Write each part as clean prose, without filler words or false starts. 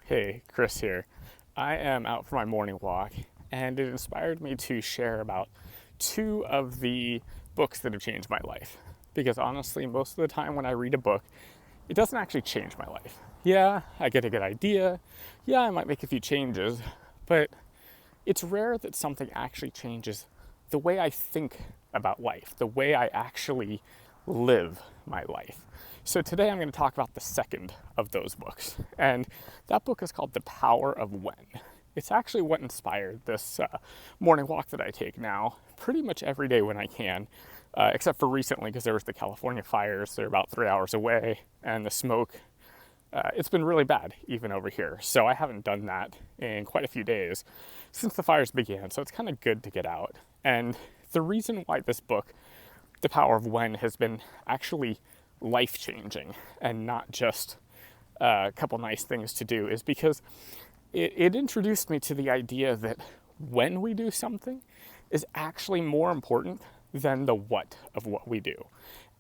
Hey, Chris here. I am out for my morning walk, and it inspired me to share about two of the books that have changed my life. Because honestly, most of the time when I read a book, it doesn't actually change my life. Yeah, I get a good idea. Yeah, I might make a few changes, but it's rare that something actually changes the way I think about life, the way I actually live my life. So today I'm going to talk about the second of those books. And that book is called The Power of When. It's actually what inspired this morning walk that I take now pretty much every day when I can, except for recently because there was the California fires. They're about 3 hours away, and the smoke, it's been really bad even over here. So I haven't done that in quite a few days since the fires began. So it's kind of good to get out. And the reason why this book, The Power of When, has been actually life-changing and not just a couple nice things to do is because it introduced me to the idea that when we do something is actually more important than the what of what we do.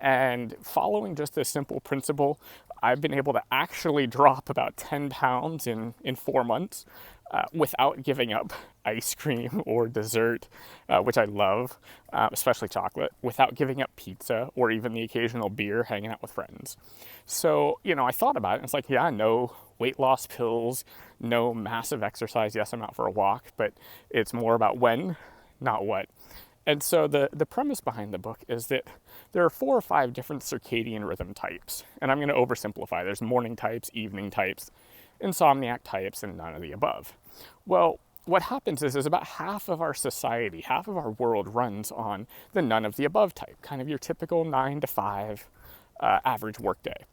And following just this simple principle, I've been able to actually drop about 10 pounds in 4 months without giving up ice cream or dessert, which I love, especially chocolate, without giving up pizza or even the occasional beer hanging out with friends. So, I thought about it and it's like, yeah, no weight loss pills, no massive exercise. Yes, I'm out for a walk, but it's more about when, not what. And so the premise behind the book is that there are 4 or 5 different circadian rhythm types. And I'm going to oversimplify. There's morning types, evening types, insomniac types, and none of the above. Well, what happens is about half of our society, half of our world runs on the none of the above type, kind of your typical 9 to 5 average workday.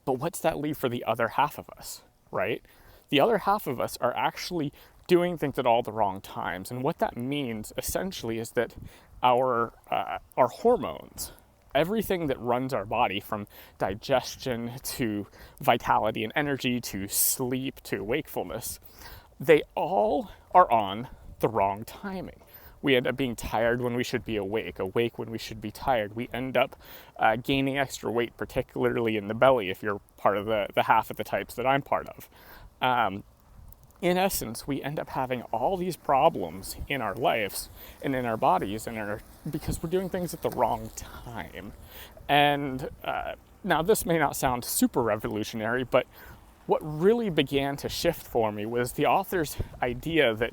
But what's that leave for the other half of us, right? The other half of us are actually doing things at all the wrong times. And what that means essentially is that our hormones, everything that runs our body from digestion to vitality and energy to sleep to wakefulness, they all are on the wrong timing. We end up being tired when we should be awake when we should be tired. We end up gaining extra weight, particularly in the belly, if you're part of the half of the types that I'm part of. In essence, we end up having all these problems in our lives and in our bodies because we're doing things at the wrong time. And now this may not sound super revolutionary, but what really began to shift for me was the author's idea that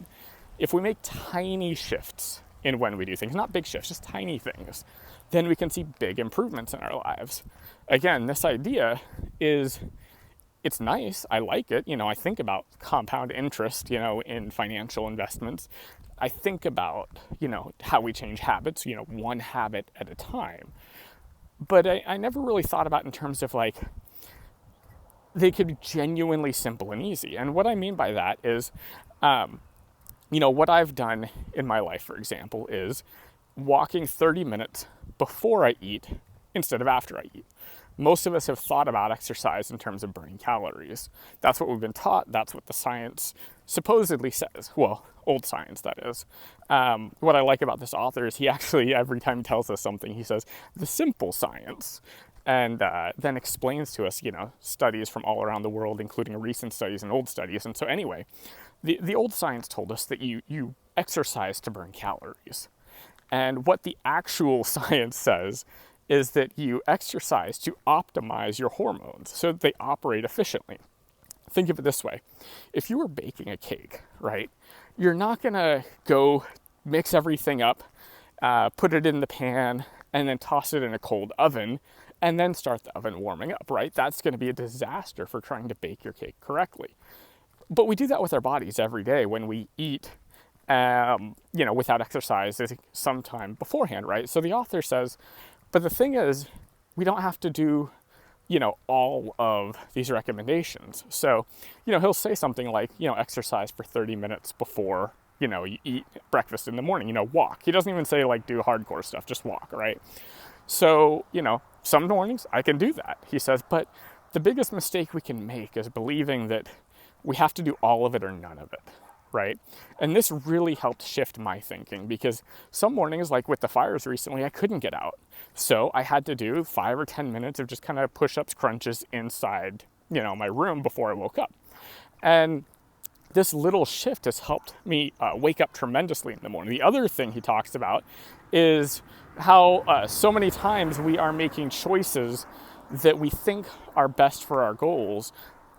if we make tiny shifts in when we do things, not big shifts, just tiny things, then we can see big improvements in our lives. Again, this idea it's nice. I like it. I think about compound interest, in financial investments. I think about, how we change habits, one habit at a time. But I never really thought about in terms of they could be genuinely simple and easy. And what I mean by that is, what I've done in my life, for example, is walking 30 minutes before I eat instead of after I eat. Most of us have thought about exercise in terms of burning calories. That's what we've been taught. That's what the science supposedly says. Well, old science, that is. What I like about this author is he actually, every time he tells us something, he says, the simple science. And then explains to us, studies from all around the world, including recent studies and old studies. And so anyway, the old science told us that you exercise to burn calories. And what the actual science says is that you exercise to optimize your hormones so that they operate efficiently. Think of it this way. If you were baking a cake, right, you're not going to go mix everything up, put it in the pan, and then toss it in a cold oven, and then start the oven warming up, right? That's going to be a disaster for trying to bake your cake correctly. But we do that with our bodies every day when we eat, without exercise sometime beforehand, right? So the author says, but the thing is, we don't have to do, all of these recommendations. So, he'll say something like, exercise for 30 minutes before, you eat breakfast in the morning, walk. He doesn't even say do hardcore stuff, just walk, right? So, some mornings I can do that, he says, but the biggest mistake we can make is believing that we have to do all of it or none of it. Right? And this really helped shift my thinking because some mornings, like with the fires recently, I couldn't get out. So I had to do 5 or 10 minutes of just kind of push-ups, crunches inside, my room before I woke up. And this little shift has helped me wake up tremendously in the morning. The other thing he talks about is how so many times we are making choices that we think are best for our goals,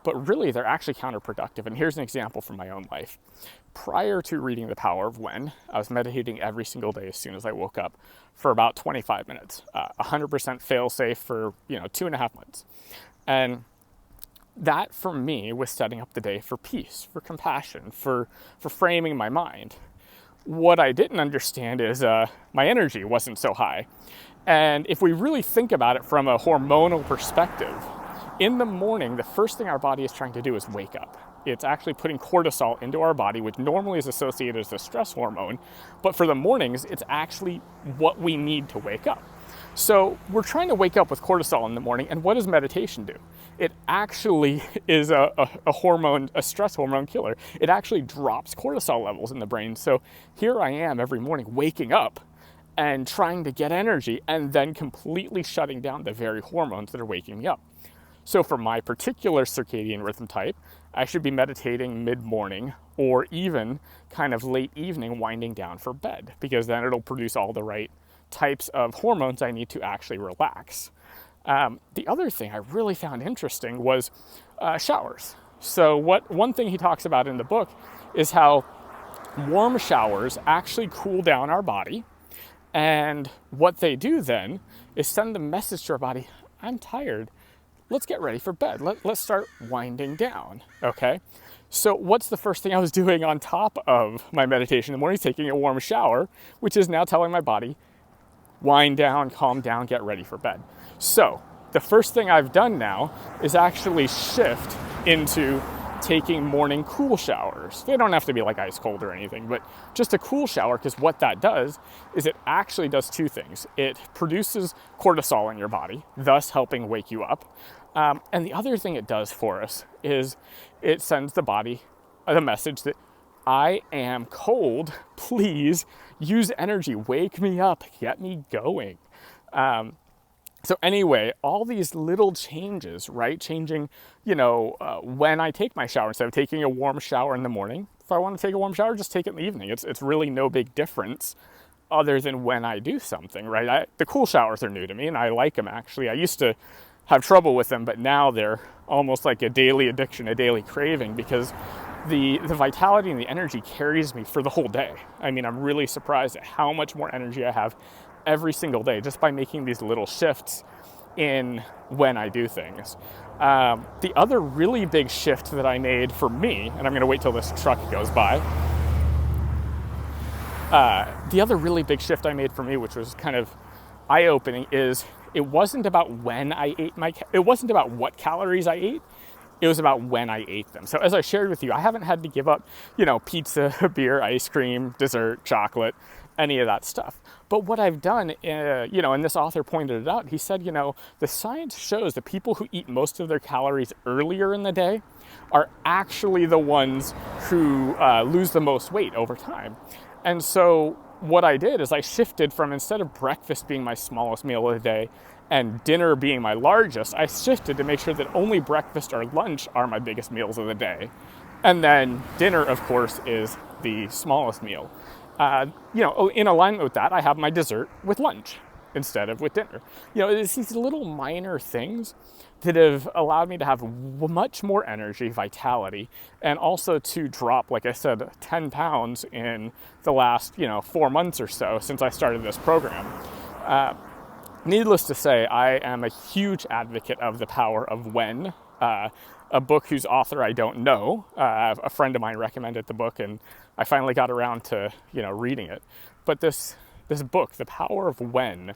but really they're actually counterproductive. And here's an example from my own life. Prior to reading The Power of When, I was meditating every single day as soon as I woke up for about 25 minutes, 100% fail-safe for 2.5 months. And that for me was setting up the day for peace, for compassion, for framing my mind. What I didn't understand is my energy wasn't so high. And if we really think about it from a hormonal perspective, in the morning, the first thing our body is trying to do is wake up. It's actually putting cortisol into our body, which normally is associated as a stress hormone. But for the mornings, it's actually what we need to wake up. So we're trying to wake up with cortisol in the morning, and what does meditation do? It actually is a stress hormone killer. It actually drops cortisol levels in the brain. So here I am every morning waking up and trying to get energy and then completely shutting down the very hormones that are waking me up. So for my particular circadian rhythm type, I should be meditating mid-morning or even kind of late evening winding down for bed, because then it'll produce all the right types of hormones I need to actually relax. The other thing I really found interesting was showers. So one thing he talks about in the book is how warm showers actually cool down our body. And what they do then is send the message to our body, I'm tired. Let's get ready for bed. Let's start winding down, okay? So what's the first thing I was doing on top of my meditation in the morning? Taking a warm shower, which is now telling my body, wind down, calm down, get ready for bed. So the first thing I've done now is actually shift into taking morning cool showers. They don't have to be like ice cold or anything, but just a cool shower, because what that does is it actually does two things. It produces cortisol in your body, thus helping wake you up. And the other thing it does for us is it sends the body the message that I am cold, please use energy, wake me up, get me going. So anyway, all these little changes, right? Changing, when I take my shower, instead of taking a warm shower in the morning, if I want to take a warm shower, just take it in the evening. It's really no big difference other than when I do something, right? The cool showers are new to me and I like them actually. I used to have trouble with them, but now they're almost like a daily addiction, a daily craving, because the vitality and the energy carries me for the whole day. I mean, I'm really surprised at how much more energy I have every single day just by making these little shifts in when I do things. The other really big shift that I made for me, and I'm going to wait till this truck goes by. The other really big shift I made for me, which was kind of eye-opening, is it wasn't about when I ate it wasn't about what calories I ate. It was about when I ate them. So as I shared with you, I haven't had to give up, pizza, beer, ice cream, dessert, chocolate, any of that stuff. But what I've done, and this author pointed it out, he said, the science shows that people who eat most of their calories earlier in the day are actually the ones who lose the most weight over time. And so what I did is I shifted from, instead of breakfast being my smallest meal of the day and dinner being my largest, I shifted to make sure that only breakfast or lunch are my biggest meals of the day. And then dinner, of course, is the smallest meal. In alignment with that, I have my dessert with lunch instead of with dinner. It's these little minor things that have allowed me to have much more energy, vitality, and also to drop, like I said, 10 pounds in the last, 4 months or so since I started this program. Needless to say, I am a huge advocate of The Power of When, a book whose author I don't know. A friend of mine recommended the book, and I finally got around to, reading it. But this book, The Power of When,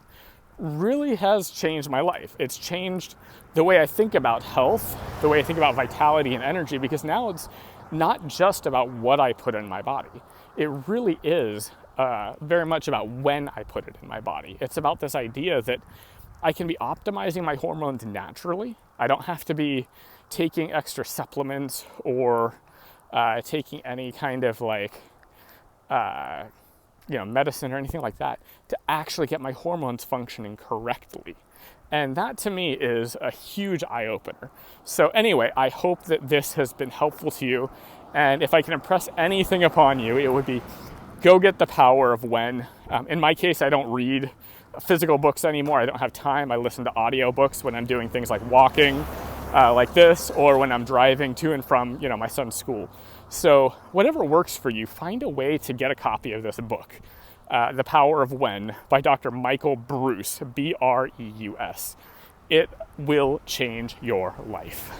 really has changed my life. It's changed the way I think about health, the way I think about vitality and energy, because now it's not just about what I put in my body. It really is very much about when I put it in my body. It's about this idea that I can be optimizing my hormones naturally. I don't have to be taking extra supplements or taking any kind of medicine or anything like that to actually get my hormones functioning correctly. And that to me is a huge eye-opener. So anyway, I hope that this has been helpful to you. And if I can impress anything upon you, it would be go get The Power of When. In my case, I don't read physical books anymore. I don't have time. I listen to audiobooks when I'm doing things like walking, like this, or when I'm driving to and from, my son's school. So whatever works for you, find a way to get a copy of this book. The Power of When by Dr. Michael Breus, Breus. It will change your life.